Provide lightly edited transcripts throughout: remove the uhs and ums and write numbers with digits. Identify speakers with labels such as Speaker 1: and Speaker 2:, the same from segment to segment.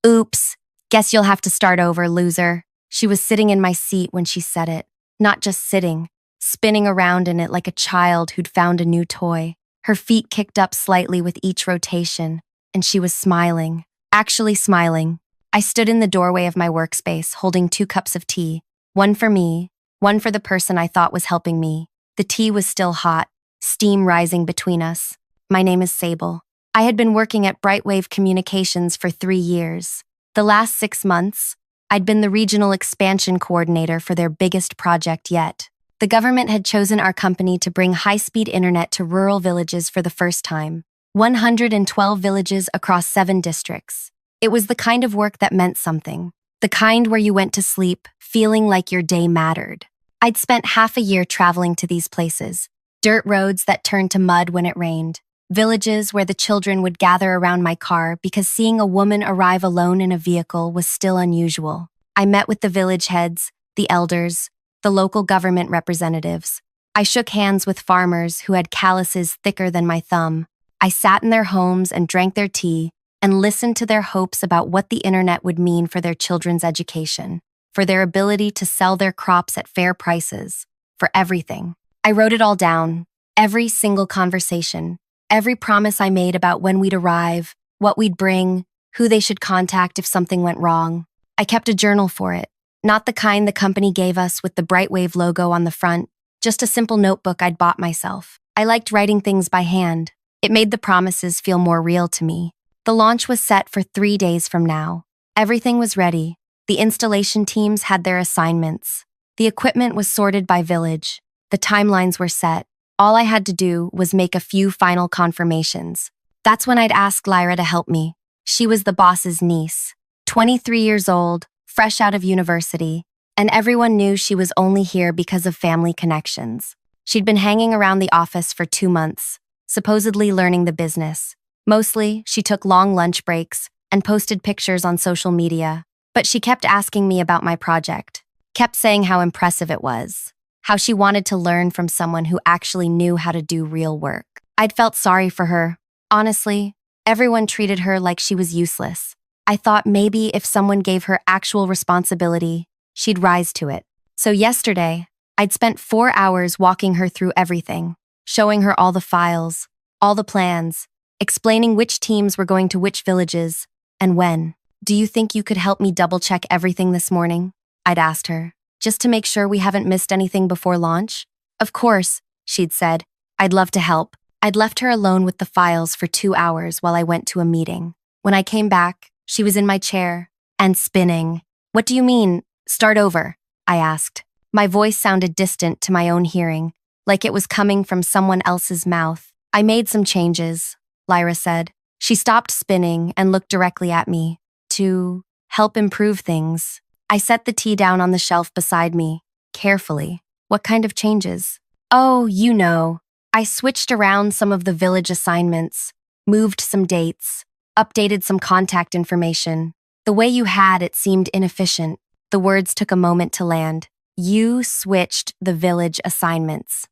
Speaker 1: Oops, guess you'll have to start over, loser. She was sitting in my seat when she said it. Not just sitting, spinning around in it like a child who'd found a new toy. Her feet kicked up slightly with each rotation, and she was smiling. Actually smiling. I stood in the doorway of my workspace, holding 2 cups of tea. One for me, one for the person I thought was helping me. The tea was still hot, steam rising between us. My name is Sable. I had been working at Brightwave Communications for 3 years. The last 6 months, I'd been the regional expansion coordinator for their biggest project yet. The government had chosen our company to bring high-speed internet to rural villages for the first time. 112 villages across 7 districts. It was the kind of work that meant something. The kind where you went to sleep feeling like your day mattered. I'd spent half a year traveling to these places. Dirt roads that turned to mud when it rained. Villages where the children would gather around my car because seeing a woman arrive alone in a vehicle was still unusual. I met with the village heads, the elders, the local government representatives. I shook hands with farmers who had calluses thicker than my thumb. I sat in their homes and drank their tea and listened to their hopes about what the internet would mean for their children's education, for their ability to sell their crops at fair prices, for everything. I wrote it all down, every single conversation, every promise I made about when we'd arrive, what we'd bring, who they should contact if something went wrong. I kept a journal for it, not the kind the company gave us with the Brightwave logo on the front, just a simple notebook I'd bought myself. I liked writing things by hand. It made the promises feel more real to me. The launch was set for 3 days from now. Everything was ready. The installation teams had their assignments. The equipment was sorted by village. The timelines were set. All I had to do was make a few final confirmations. That's when I'd ask Lyra to help me. She was the boss's niece, 23 years old, fresh out of university, and everyone knew she was only here because of family connections. She'd been hanging around the office for 2 months, supposedly learning the business. Mostly, she took long lunch breaks and posted pictures on social media, but she kept asking me about my project, kept saying how impressive it was, how she wanted to learn from someone who actually knew how to do real work. I'd felt sorry for her. Honestly, everyone treated her like she was useless. I thought maybe if someone gave her actual responsibility, she'd rise to it. So yesterday, I'd spent 4 hours walking her through everything, showing her all the files, all the plans, explaining which teams were going to which villages, and when. Do you think you could help me double-check everything this morning? I'd asked her, just to make sure we haven't missed anything before launch. Of course, she'd said. I'd love to help. I'd left her alone with the files for 2 hours while I went to a meeting. When I came back, she was in my chair, and spinning. What do you mean, start over? I asked. My voice sounded distant to my own hearing, like it was coming from someone else's mouth. I made some changes, Lyra said. She stopped spinning and looked directly at me. To help improve things. I set the tea down on the shelf beside me, carefully. What kind of changes? Oh, you know. I switched around some of the village assignments, moved some dates, updated some contact information. The way you had it seemed inefficient. The words took a moment to land. You switched the village assignments.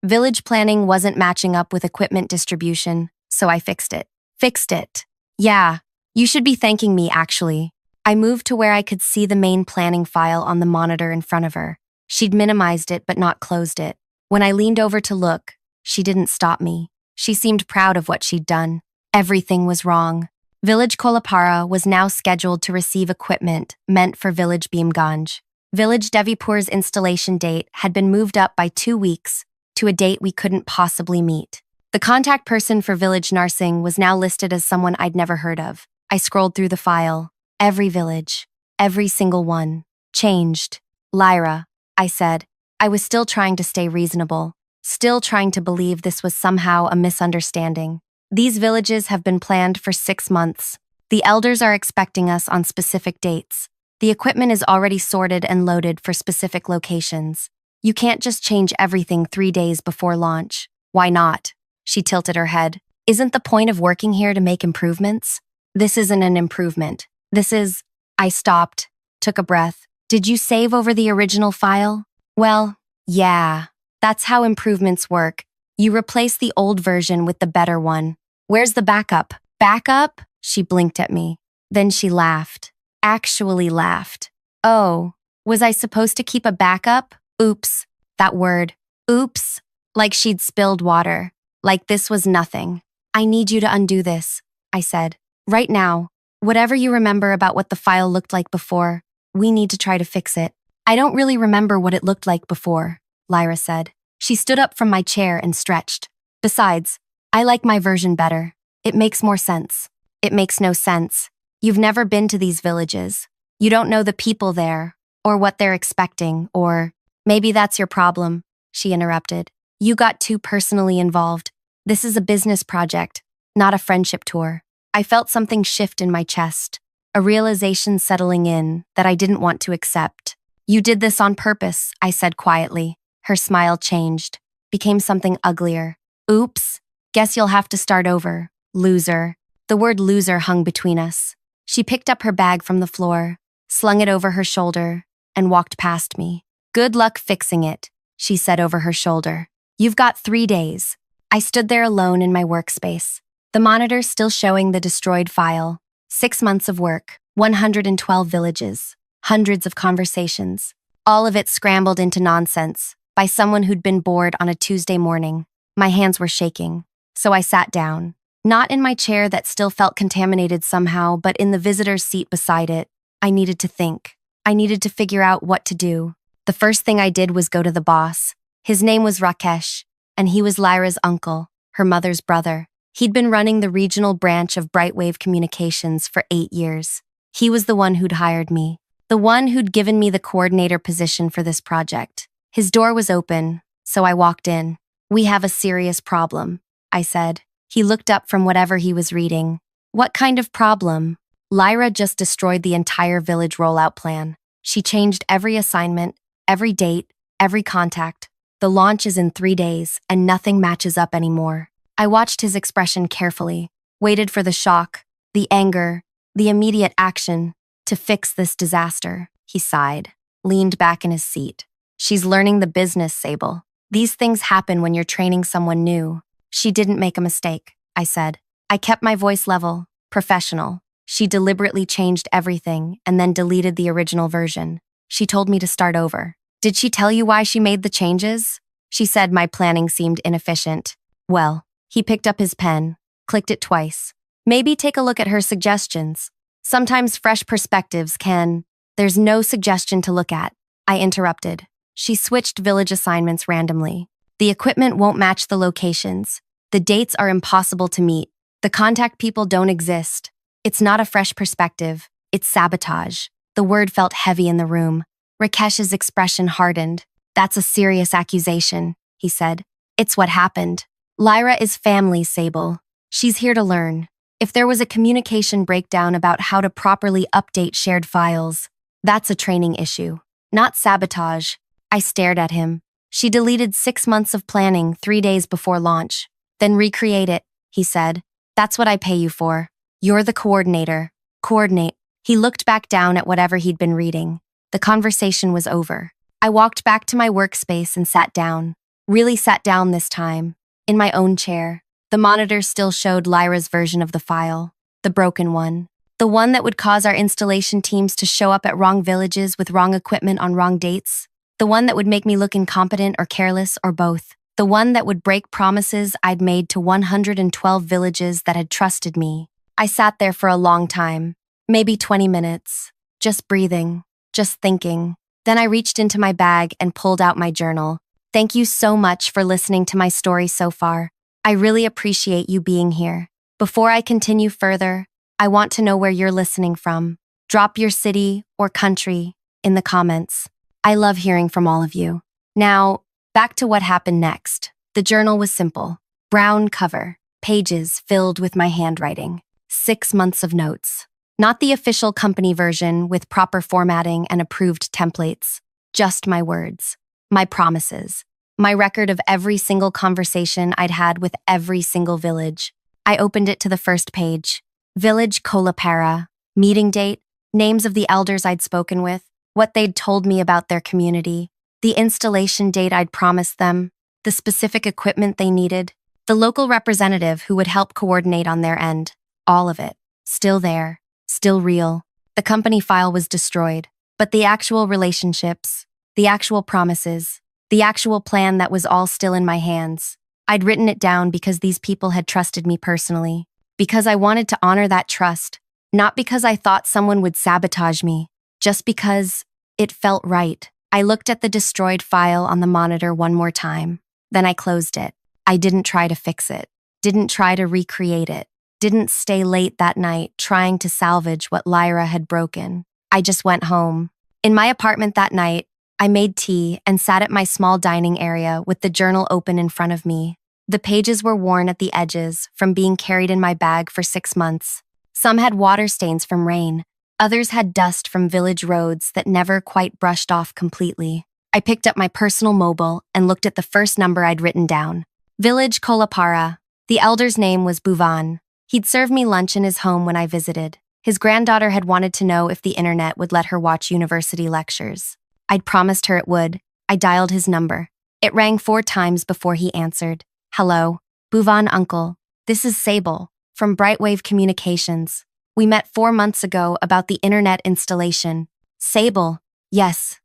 Speaker 1: Village planning wasn't matching up with equipment distribution, so I fixed it. Fixed it. Yeah, you should be thanking me, actually. I moved to where I could see the main planning file on the monitor in front of her. She'd minimized it but not closed it. When I leaned over to look, she didn't stop me. She seemed proud of what she'd done. Everything was wrong. Village Kolapara was now scheduled to receive equipment meant for Village Bhimganj. Village Devipur's installation date had been moved up by 2 weeks to a date we couldn't possibly meet. The contact person for Village Narsing was now listed as someone I'd never heard of. I scrolled through the file. Every village, every single one, changed. Lyra, I said. I was still trying to stay reasonable, still trying to believe this was somehow a misunderstanding. These villages have been planned for 6 months. The elders are expecting us on specific dates. The equipment is already sorted and loaded for specific locations. You can't just change everything 3 days before launch. Why not? She tilted her head. Isn't the point of working here to make improvements? This isn't an improvement. This is... I stopped, took a breath. Did you save over the original file? Well, yeah. That's how improvements work. You replace the old version with the better one. Where's the backup? Backup? She blinked at me. Then she laughed. Actually laughed. Oh, was I supposed to keep a backup? Oops. That word. Oops. Like she'd spilled water. Like this was nothing. I need you to undo this, I said. Right now. Whatever you remember about what the file looked like before, we need to try to fix it. I don't really remember what it looked like before, Lyra said. She stood up from my chair and stretched. Besides, I like my version better. It makes more sense. It makes no sense. You've never been to these villages. You don't know the people there, or what they're expecting, or maybe that's your problem, she interrupted. You got too personally involved. This is a business project, not a friendship tour. I felt something shift in my chest, a realization settling in that I didn't want to accept. You did this on purpose, I said quietly. Her smile changed, became something uglier. Oops, guess you'll have to start over, loser. The word loser hung between us. She picked up her bag from the floor, slung it over her shoulder, and walked past me. Good luck fixing it, she said over her shoulder. You've got 3 days. I stood there alone in my workspace, the monitor still showing the destroyed file. 6 months of work, 112 villages, hundreds of conversations, all of it scrambled into nonsense by someone who'd been bored on a Tuesday morning. My hands were shaking, so I sat down. Not in my chair that still felt contaminated somehow, but in the visitor's seat beside it. I needed to think. I needed to figure out what to do. The first thing I did was go to the boss. His name was Rakesh, and he was Lyra's uncle, her mother's brother. He'd been running the regional branch of Brightwave Communications for 8 years. He was the one who'd hired me, the one who'd given me the coordinator position for this project. His door was open, so I walked in. We have a serious problem, I said. He looked up from whatever he was reading. What kind of problem? Lyra just destroyed the entire village rollout plan. She changed every assignment, every date, every contact. The launch is in 3 days, and nothing matches up anymore. I watched his expression carefully, waited for the shock, the anger, the immediate action to fix this disaster. He sighed, leaned back in his seat. She's learning the business, Sable. These things happen when you're training someone new. She didn't make a mistake, I said. I kept my voice level, professional. She deliberately changed everything and then deleted the original version. She told me to start over. Did she tell you why she made the changes? She said my planning seemed inefficient. Well, he picked up his pen, clicked it twice. Maybe take a look at her suggestions. Sometimes fresh perspectives can. There's no suggestion to look at, I interrupted. She switched village assignments randomly. The equipment won't match the locations. The dates are impossible to meet. The contact people don't exist. It's not a fresh perspective. It's sabotage. The word felt heavy in the room. Rakesh's expression hardened. That's a serious accusation, he said. It's what happened. Lyra is family, Sable. She's here to learn. If there was a communication breakdown about how to properly update shared files, that's a training issue, not sabotage. I stared at him. She deleted 6 months of planning 3 days before launch. Then recreate it, he said. That's what I pay you for. You're the coordinator. Coordinate. He looked back down at whatever he'd been reading. The conversation was over. I walked back to my workspace and sat down. Really sat down this time. In my own chair. The monitor still showed Lyra's version of the file. The broken one. The one that would cause our installation teams to show up at wrong villages with wrong equipment on wrong dates. The one that would make me look incompetent or careless or both. The one that would break promises I'd made to 112 villages that had trusted me. I sat there for a long time, maybe 20 minutes, just breathing, just thinking. Then I reached into my bag and pulled out my journal. Thank you so much for listening to my story so far. I really appreciate you being here. Before I continue further, I want to know where you're listening from. Drop your city or country in the comments. I love hearing from all of you. Now, back to what happened next. The journal was simple. Brown cover, pages filled with my handwriting. 6 months of notes. Not the official company version with proper formatting and approved templates. Just my words, my promises, my record of every single conversation I'd had with every single village. I opened it to the first page. Village Kolapara, meeting date, names of the elders I'd spoken with, what they'd told me about their community, the installation date I'd promised them, the specific equipment they needed, the local representative who would help coordinate on their end. All of it. Still there. still real. The company file was destroyed, but the actual relationships, the actual promises, the actual plan that was all still in my hands. I'd written it down because these people had trusted me personally, because I wanted to honor that trust, not because I thought someone would sabotage me, just because it felt right. I looked at the destroyed file on the monitor one more time, then I closed it. I didn't try to fix it, didn't try to recreate it, didn't stay late that night trying to salvage what Lyra had broken. I just went home. In my apartment that night, I made tea and sat at my small dining area with the journal open in front of me. The pages were worn at the edges from being carried in my bag for 6 months. Some had water stains from rain. Others had dust from village roads that never quite brushed off completely. I picked up my personal mobile and looked at the first number I'd written down. Village Kolapara. The elder's name was Bhuvan. He'd served me lunch in his home when I visited. His granddaughter had wanted to know if the internet would let her watch university lectures. I'd promised her it would. I dialed his number. It rang 4 times before he answered. Hello, Bhuvan uncle. This is Sable, from Brightwave Communications. We met 4 months ago about the internet installation. Sable, yes.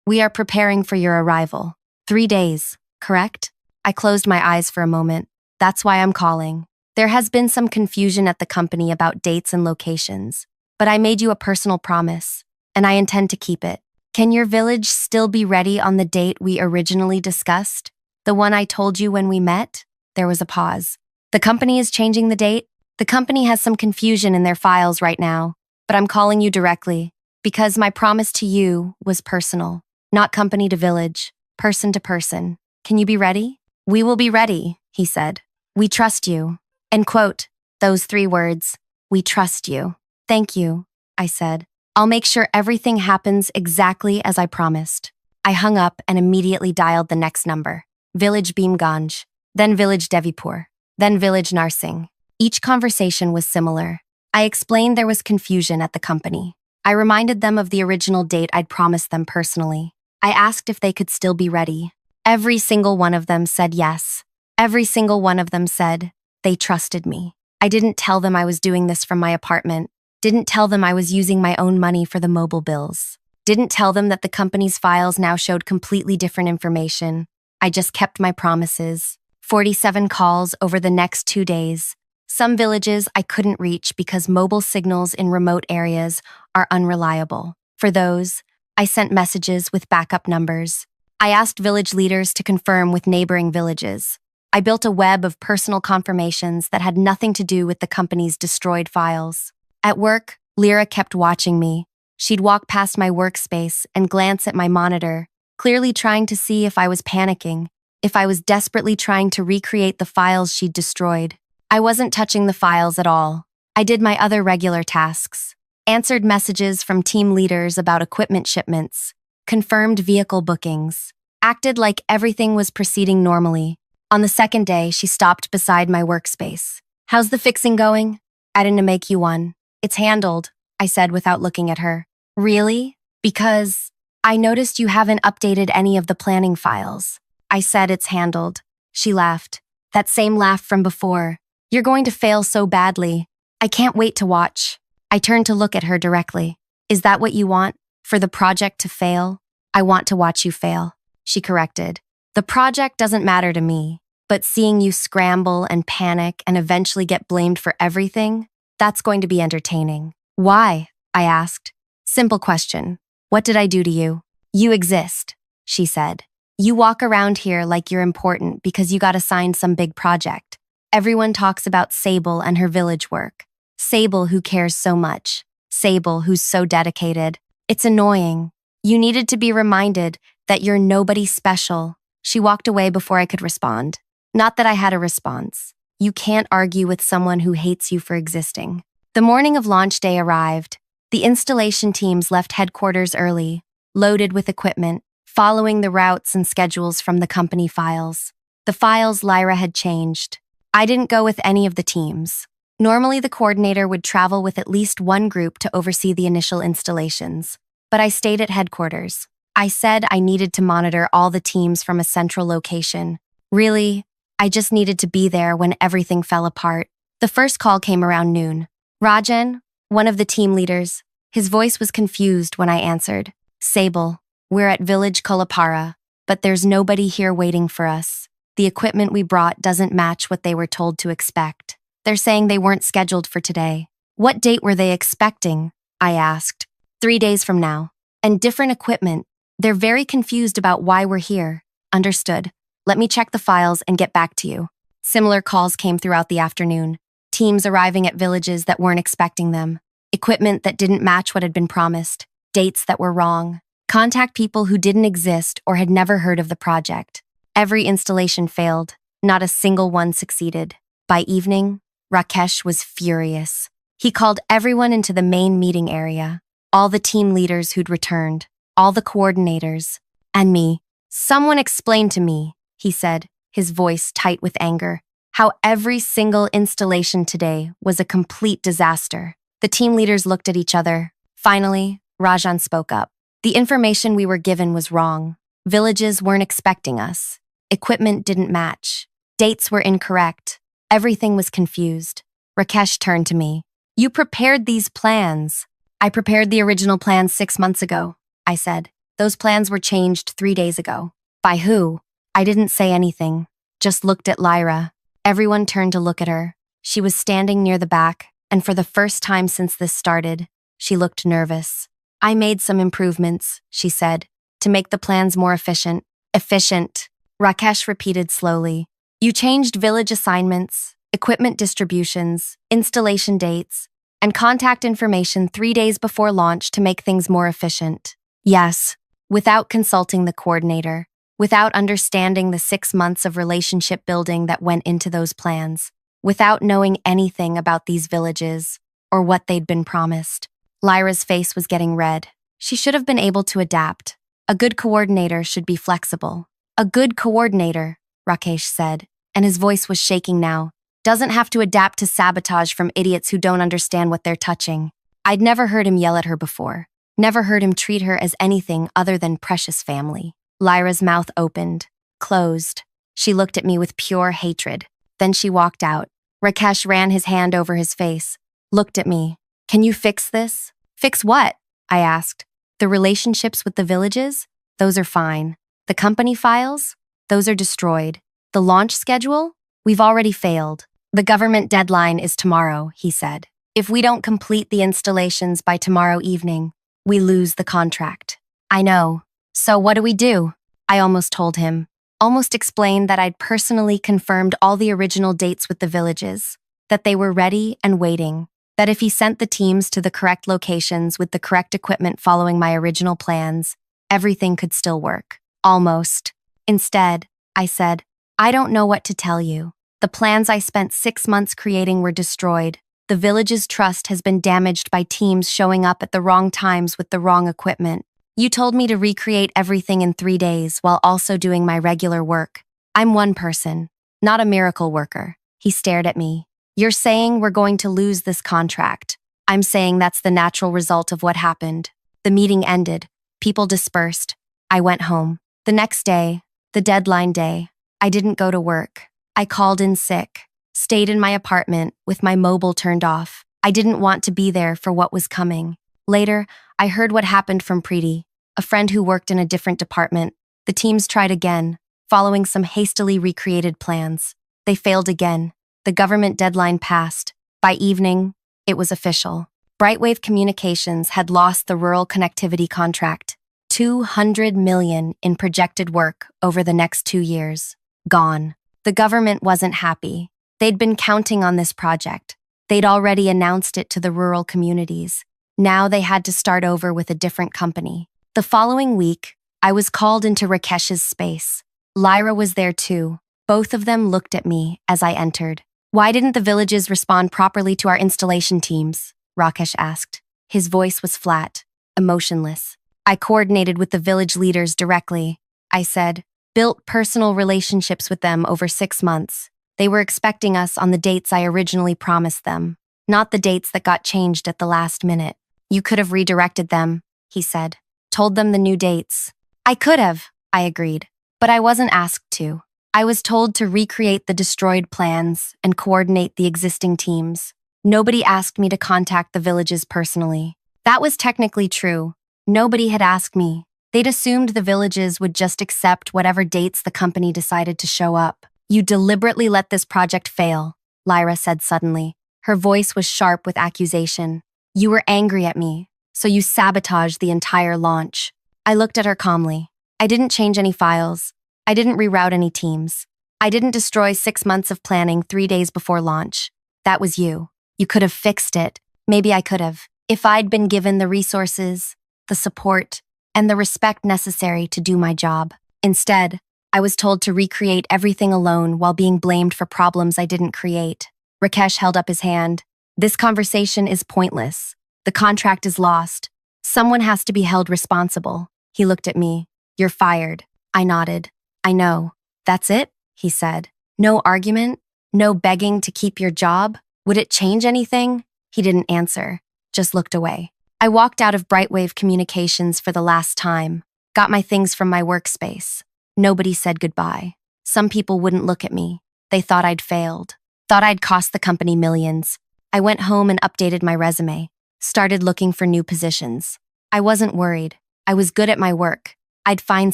Speaker 1: We are preparing for your arrival. 3 days, correct? I closed my eyes for a moment. That's why I'm calling. There has been some confusion at the company about dates and locations, but I made you a personal promise, and I intend to keep it. Can your village still be ready on the date we originally discussed? The one I told you when we met? There was a pause. The company is changing the date? The company has some confusion in their files right now, but I'm calling you directly because my promise to you was personal, not company to village, person to person. Can you be ready? We will be ready, he said. We trust you. End quote. Those 3 words. We trust you. Thank you, I said. I'll make sure everything happens exactly as I promised. I hung up and immediately dialed the next number. Village Bhimganj, then Village Devipur, then Village Narsing. Each conversation was similar. I explained there was confusion at the company. I reminded them of the original date I'd promised them personally. I asked if they could still be ready. Every single one of them said yes. Every single one of them said they trusted me. I didn't tell them I was doing this from my apartment. Didn't tell them I was using my own money for the mobile bills. Didn't tell them that the company's files now showed completely different information. I just kept my promises. 47 calls over the next 2 days. Some villages I couldn't reach because mobile signals in remote areas are unreliable. For those, I sent messages with backup numbers. I asked village leaders to confirm with neighboring villages. I built a web of personal confirmations that had nothing to do with the company's destroyed files. At work, Lyra kept watching me. She'd walk past my workspace and glance at my monitor, clearly trying to see if I was panicking, if I was desperately trying to recreate the files she'd destroyed. I wasn't touching the files at all. I did my other regular tasks, answered messages from team leaders about equipment shipments, confirmed vehicle bookings, acted like everything was proceeding normally. On the second day, she stopped beside my workspace. How's the fixing going? I didn't make you one. It's handled, I said without looking at her. Really? Because I noticed you haven't updated any of the planning files. I said it's handled. She laughed. That same laugh from before. You're going to fail so badly. I can't wait to watch. I turned to look at her directly. Is that what you want? For the project to fail? I want to watch you fail, she corrected. The project doesn't matter to me, but seeing you scramble and panic and eventually get blamed for everything, that's going to be entertaining. Why? I asked. Simple question. What did I do to you? You exist, she said. You walk around here like you're important because you got assigned some big project. Everyone talks about Sable and her village work. Sable who cares so much. Sable who's so dedicated. It's annoying. You needed to be reminded that you're nobody special. She walked away before I could respond. Not that I had a response. You can't argue with someone who hates you for existing. The morning of launch day arrived. The installation teams left headquarters early, loaded with equipment, following the routes and schedules from the company files. The files Lyra had changed. I didn't go with any of the teams. Normally, the coordinator would travel with at least one group to oversee the initial installations, but I stayed at headquarters. I said I needed to monitor all the teams from a central location. Really, I just needed to be there when everything fell apart. The first call came around noon. Rajan, One of the team leaders. His voice was confused when I answered. Sable, we're at Village Kolapara, but there's nobody here waiting for us. The equipment we brought doesn't match what they were told to expect. They're saying they weren't scheduled for today. What date were they expecting? I asked. 3 days from now. And different equipment. They're very confused about why we're here. Understood. Let me check the files and get back to you. Similar calls came throughout the afternoon. Teams arriving at villages that weren't expecting them. Equipment that didn't match what had been promised. Dates that were wrong. Contact people who didn't exist or had never heard of the project. Every installation failed. Not a single one succeeded. By evening, Rakesh was furious. He called everyone into the main meeting area. All the team leaders who'd returned. All the coordinators. And me. Someone explained to me, he said, his voice tight with anger, how every single installation today was a complete disaster. The team leaders looked at each other. Finally, Rajan spoke up. The information we were given was wrong. Villages weren't expecting us. Equipment didn't match. Dates were incorrect. Everything was confused. Rakesh turned to me. You prepared these plans. I prepared the original plans 6 months ago, I said. Those plans were changed 3 days ago. By who? I didn't say anything, just looked at Lyra. Everyone turned to look at her. She was standing near the back, and for the first time since this started, she looked nervous. I made some improvements, she said, to make the plans more efficient. Efficient, Rakesh repeated slowly. You changed village assignments, equipment distributions, installation dates, and contact information 3 days before launch to make things more efficient. Yes, without consulting the coordinator, without understanding the 6 months of relationship building that went into those plans, without knowing anything about these villages or what they'd been promised. Lyra's face was getting red. She should have been able to adapt. A good coordinator should be flexible. A good coordinator, Rakesh said, and his voice was shaking now, doesn't have to adapt to sabotage from idiots who don't understand what they're touching. I'd never heard him yell at her before. Never heard him treat her as anything other than precious family. Lyra's mouth opened, closed. She looked at me with pure hatred. Then she walked out. Rakesh ran his hand over his face, looked at me. Can you fix this? Fix what? I asked. The relationships with the villages? Those are fine. The company files? Those are destroyed. The launch schedule? We've already failed. The government deadline is tomorrow, he said. If we don't complete the installations by tomorrow evening, we lose the contract. I know. So what do we do? I almost told him. Almost explained that I'd personally confirmed all the original dates with the villages, that they were ready and waiting, that if he sent the teams to the correct locations with the correct equipment following my original plans, everything could still work. Almost. Instead, I said, I don't know what to tell you. The plans I spent 6 months creating were destroyed. The village's trust has been damaged by teams showing up at the wrong times with the wrong equipment. You told me to recreate everything in 3 days while also doing my regular work. I'm one person, not a miracle worker. He stared at me. You're saying we're going to lose this contract. I'm saying that's the natural result of what happened. The meeting ended. People dispersed. I went home. The next day, the deadline day, I didn't go to work. I called in sick. Stayed in my apartment with my mobile turned off. I didn't want to be there for what was coming. Later, I heard what happened from Preeti, a friend who worked in a different department. The teams tried again, following some hastily recreated plans. They failed again. The government deadline passed. By evening, it was official. Brightwave Communications had lost the rural connectivity contract. 200 million in projected work over the next 2 years. Gone. The government wasn't happy. They'd been counting on this project. They'd already announced it to the rural communities. Now they had to start over with a different company. The following week, I was called into Rakesh's space. Lyra was there too. Both of them looked at me as I entered. Why didn't the villages respond properly to our installation teams? Rakesh asked. His voice was flat, emotionless. I coordinated with the village leaders directly. I said, built personal relationships with them over 6 months. They were expecting us on the dates I originally promised them, not the dates that got changed at the last minute. You could have redirected them, he said. Told them the new dates. I could have, I agreed, but I wasn't asked to. I was told to recreate the destroyed plans and coordinate the existing teams. Nobody asked me to contact the villages personally. That was technically true. Nobody had asked me. They'd assumed the villages would just accept whatever dates the company decided to show up. You deliberately let this project fail, Lyra said suddenly. Her voice was sharp with accusation. You were angry at me, so you sabotaged the entire launch. I looked at her calmly. I didn't change any files. I didn't reroute any teams. I didn't destroy 6 months of planning 3 days before launch. That was you. You could have fixed it. Maybe I could have. If I'd been given the resources, the support, and the respect necessary to do my job. Instead, I was told to recreate everything alone while being blamed for problems I didn't create. Rakesh held up his hand. This conversation is pointless. The contract is lost. Someone has to be held responsible. He looked at me. You're fired. I nodded. I know. That's it? He said. No argument? No begging to keep your job? Would it change anything? He didn't answer, just looked away. I walked out of Brightwave Communications for the last time, got my things from my workspace. Nobody said goodbye. Some people wouldn't look at me. They thought I'd failed, thought I'd cost the company millions. I went home and updated my resume, started looking for new positions. I wasn't worried. I was good at my work. I'd find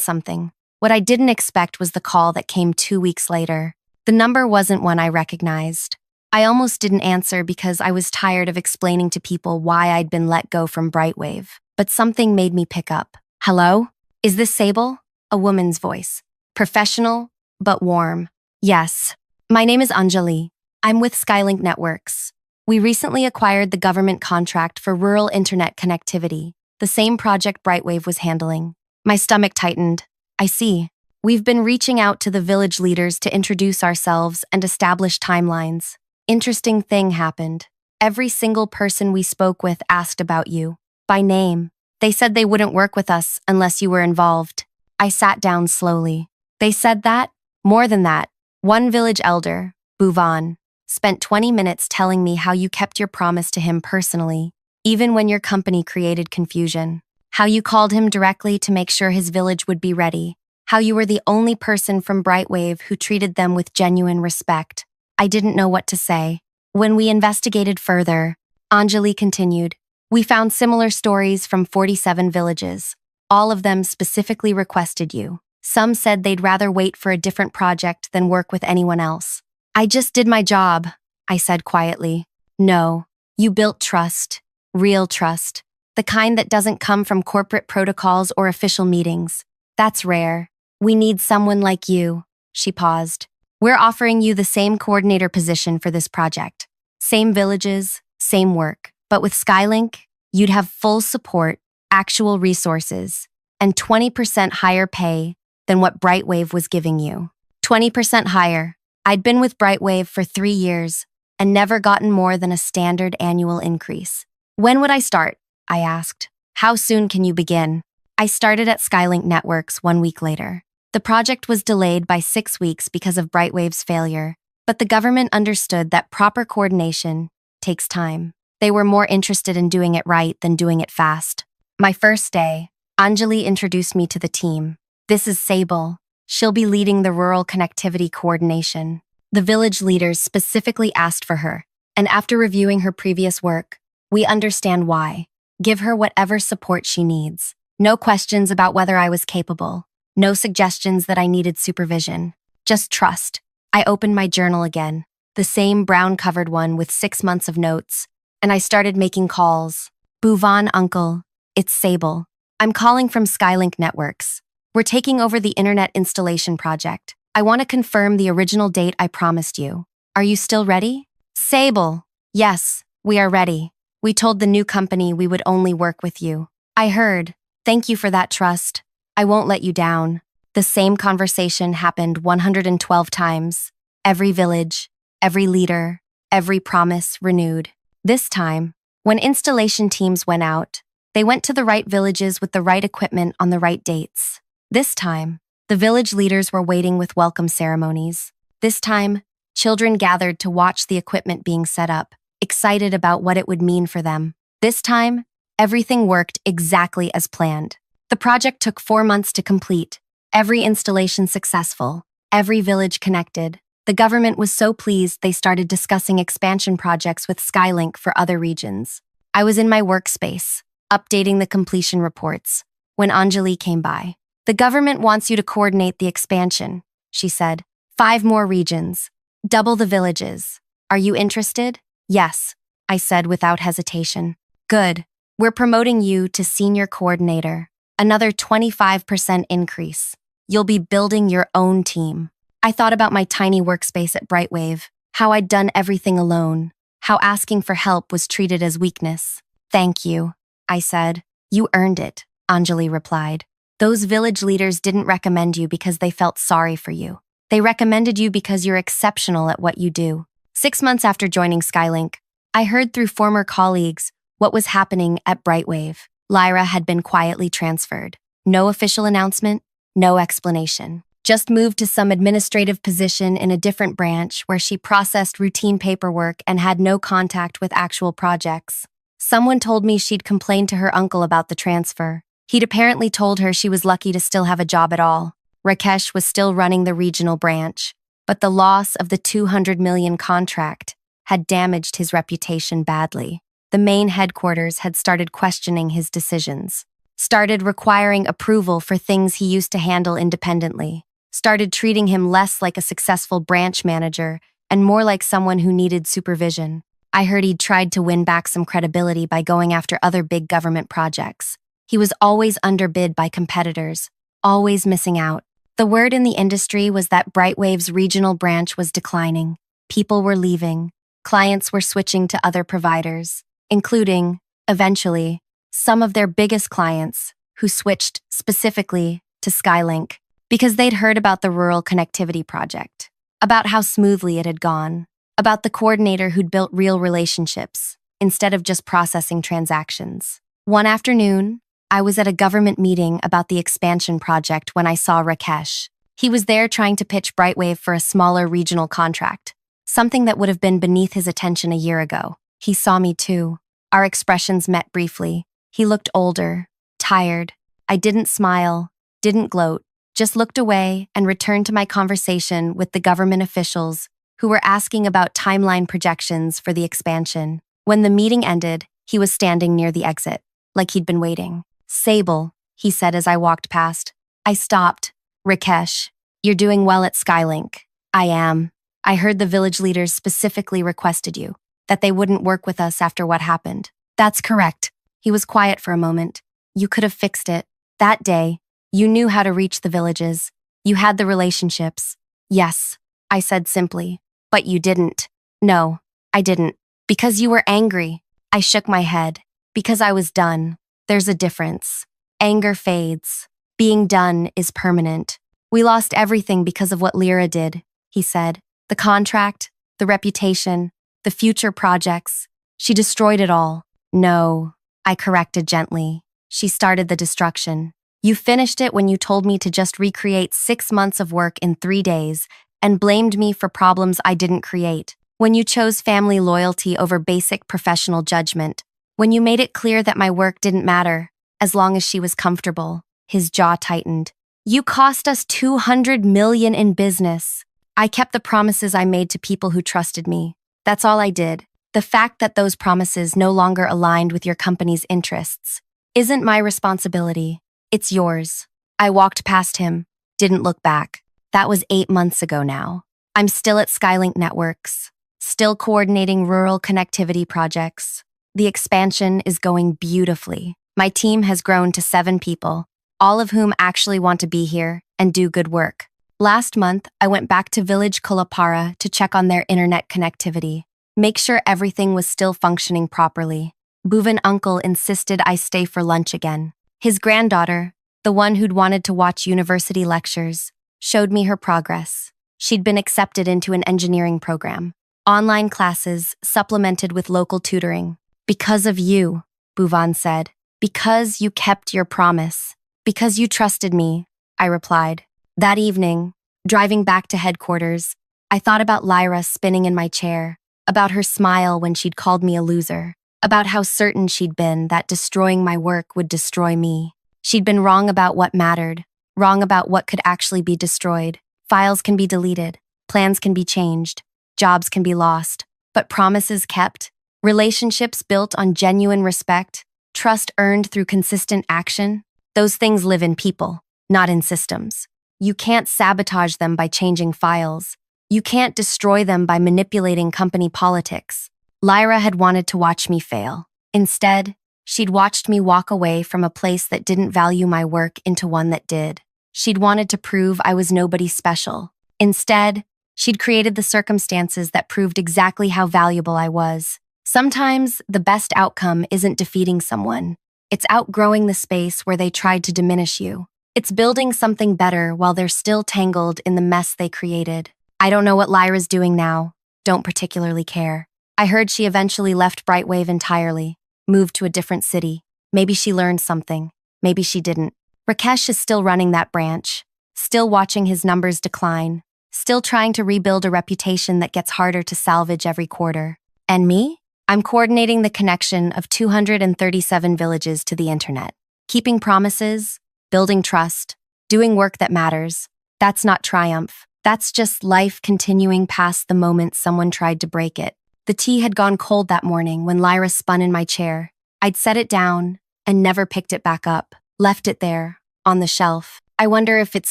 Speaker 1: something. What I didn't expect was the call that came 2 weeks later. The number wasn't one I recognized. I almost didn't answer because I was tired of explaining to people why I'd been let go from Brightwave, but something made me pick up. Hello? Is this Sable? A woman's voice. Professional, but warm. Yes. My name is Anjali. I'm with Skylink Networks. We recently acquired the government contract for rural internet connectivity, the same project Brightwave was handling. My stomach tightened. I see. We've been reaching out to the village leaders to introduce ourselves and establish timelines. Interesting thing happened. Every single person we spoke with asked about you, by name. They said they wouldn't work with us unless you were involved. I sat down slowly. They said that? More than that. One village elder, Bhuvan, spent 20 minutes telling me how you kept your promise to him personally, even when your company created confusion. How you called him directly to make sure his village would be ready. How you were the only person from Brightwave who treated them with genuine respect. I didn't know what to say. When we investigated further, Anjali continued, we found similar stories from 47 villages. All of them specifically requested you. Some said they'd rather wait for a different project than work with anyone else. I just did my job, I said quietly. No, you built trust, real trust, the kind that doesn't come from corporate protocols or official meetings. That's rare. We need someone like you. She paused. We're offering you the same coordinator position for this project. Same villages, same work. But with Skylink, you'd have full support, actual resources, and 20% higher pay than what Brightwave was giving you. 20% higher. I'd been with Brightwave for 3 years and never gotten more than a standard annual increase. When would I start? I asked. How soon can you begin? I started at Skylink Networks 1 week later. The project was delayed by 6 weeks because of Brightwave's failure, but the government understood that proper coordination takes time. They were more interested in doing it right than doing it fast. My first day, Anjali introduced me to the team. This is Sable. She'll be leading the rural connectivity coordination. The village leaders specifically asked for her, and after reviewing her previous work, we understand why. Give her whatever support she needs. No questions about whether I was capable. No suggestions that I needed supervision. Just trust. I opened my journal again, the same brown-covered one with 6 months of notes, and I started making calls. Bhuvan, uncle, it's Sable. I'm calling from Skylink Networks. We're taking over the internet installation project. I want to confirm the original date I promised you. Are you still ready? Sable. Yes, we are ready. We told the new company we would only work with you. I heard. Thank you for that trust. I won't let you down. The same conversation happened 112 times. Every village, every leader, every promise renewed. This time, when installation teams went out, they went to the right villages with the right equipment on the right dates. This time, the village leaders were waiting with welcome ceremonies. This time, children gathered to watch the equipment being set up, excited about what it would mean for them. This time, everything worked exactly as planned. The project took 4 months to complete, every installation successful, every village connected. The government was so pleased they started discussing expansion projects with Skylink for other regions. I was in my workspace, updating the completion reports, when Anjali came by. The government wants you to coordinate the expansion, she said. 5 more regions. Double the villages. Are you interested? Yes, I said without hesitation. Good. We're promoting you to senior coordinator. Another 25% increase. You'll be building your own team. I thought about my tiny workspace at Brightwave, how I'd done everything alone, how asking for help was treated as weakness. Thank you, I said. You earned it, Anjali replied. Those village leaders didn't recommend you because they felt sorry for you. They recommended you because you're exceptional at what you do. 6 months after joining Skylink, I heard through former colleagues what was happening at Brightwave. Lyra had been quietly transferred. No official announcement, no explanation. Just moved to some administrative position in a different branch where she processed routine paperwork and had no contact with actual projects. Someone told me she'd complained to her uncle about the transfer. He'd apparently told her she was lucky to still have a job at all. Rakesh was still running the regional branch, but the loss of the 200 million contract had damaged his reputation badly. The main headquarters had started questioning his decisions, started requiring approval for things he used to handle independently, started treating him less like a successful branch manager and more like someone who needed supervision. I heard he'd tried to win back some credibility by going after other big government projects. He was always underbid by competitors, always missing out. The word in the industry was that Brightwave's regional branch was declining. People were leaving. Clients were switching to other providers, including, eventually, some of their biggest clients who switched specifically to Skylink because they'd heard about the rural connectivity project, about how smoothly it had gone, about the coordinator who'd built real relationships instead of just processing transactions. One afternoon, I was at a government meeting about the expansion project when I saw Rakesh. He was there trying to pitch Brightwave for a smaller regional contract, something that would have been beneath his attention a year ago. He saw me too. Our expressions met briefly. He looked older, tired. I didn't smile, didn't gloat, just looked away and returned to my conversation with the government officials who were asking about timeline projections for the expansion. When the meeting ended, he was standing near the exit, like he'd been waiting. Sable, he said as I walked past. I stopped. Rakesh, you're doing well at Skylink. I am. I heard the village leaders specifically requested you, that they wouldn't work with us after what happened. That's correct. He was quiet for a moment. You could have fixed it. That day, you knew how to reach the villages. You had the relationships. Yes, I said simply. But you didn't. No, I didn't. Because you were angry. I shook my head. Because I was done. There's a difference. Anger fades. Being done is permanent. We lost everything because of what Lyra did, he said. The contract, the reputation, the future projects. She destroyed it all. No, I corrected gently. She started the destruction. You finished it when you told me to just recreate 6 months of work in 3 days and blamed me for problems I didn't create. When you chose family loyalty over basic professional judgment. When you made it clear that my work didn't matter, as long as she was comfortable. His jaw tightened. You cost us 200 million in business. I kept the promises I made to people who trusted me. That's all I did. The fact that those promises no longer aligned with your company's interests isn't my responsibility. It's yours. I walked past him, didn't look back. That was 8 months ago now. I'm still at Skylink Networks, still coordinating rural connectivity projects. The expansion is going beautifully. My team has grown to 7 people, all of whom actually want to be here and do good work. Last month, I went back to Village Kulapara to check on their internet connectivity, make sure everything was still functioning properly. Bhuvan uncle insisted I stay for lunch again. His granddaughter, the one who'd wanted to watch university lectures, showed me her progress. She'd been accepted into an engineering program. Online classes supplemented with local tutoring. Because of you, Bhuvan said. Because you kept your promise. Because you trusted me, I replied. That evening, driving back to headquarters, I thought about Lyra spinning in my chair, about her smile when she'd called me a loser, about how certain she'd been that destroying my work would destroy me. She'd been wrong about what mattered, wrong about what could actually be destroyed. Files can be deleted. Plans can be changed, jobs can be lost, but promises kept, relationships built on genuine respect, trust earned through consistent action, those things live in people, not in systems. You can't sabotage them by changing files. You can't destroy them by manipulating company politics. Lyra had wanted to watch me fail. Instead, she'd watched me walk away from a place that didn't value my work into one that did. She'd wanted to prove I was nobody special. Instead, she'd created the circumstances that proved exactly how valuable I was. Sometimes, the best outcome isn't defeating someone. It's outgrowing the space where they tried to diminish you. It's building something better while they're still tangled in the mess they created. I don't know what Lyra's doing now. Don't particularly care. I heard she eventually left Brightwave entirely, moved to a different city. Maybe she learned something. Maybe she didn't. Rakesh is still running that branch, still watching his numbers decline, still trying to rebuild a reputation that gets harder to salvage every quarter. And me? I'm coordinating the connection of 237 villages to the internet, keeping promises, building trust, doing work that matters. That's not triumph. That's just life continuing past the moment someone tried to break it. The tea had gone cold that morning when Lyra spun in my chair. I'd set it down and never picked it back up, left it there, on the shelf. I wonder if it's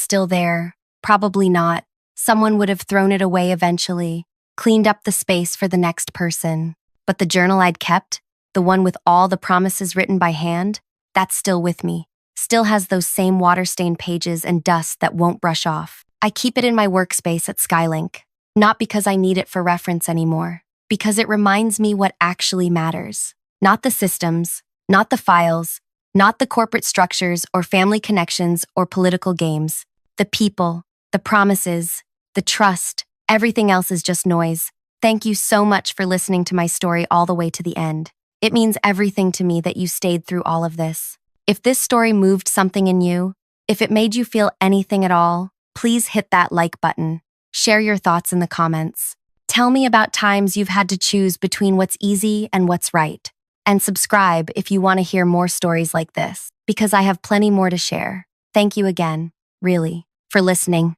Speaker 1: still there. Probably not. Someone would have thrown it away eventually, cleaned up the space for the next person. But the journal I'd kept, the one with all the promises written by hand, that's still with me. Still has those same water-stained pages and dust that won't brush off. I keep it in my workspace at Skylink, not because I need it for reference anymore, because it reminds me what actually matters. Not the systems, not the files, not the corporate structures or family connections or political games. The people, the promises, the trust, everything else is just noise. Thank you so much for listening to my story all the way to the end. It means everything to me that you stayed through all of this. If this story moved something in you, if it made you feel anything at all, please hit that like button. Share your thoughts in the comments. Tell me about times you've had to choose between what's easy and what's right. And subscribe if you want to hear more stories like this, because I have plenty more to share. Thank you again, really, for listening.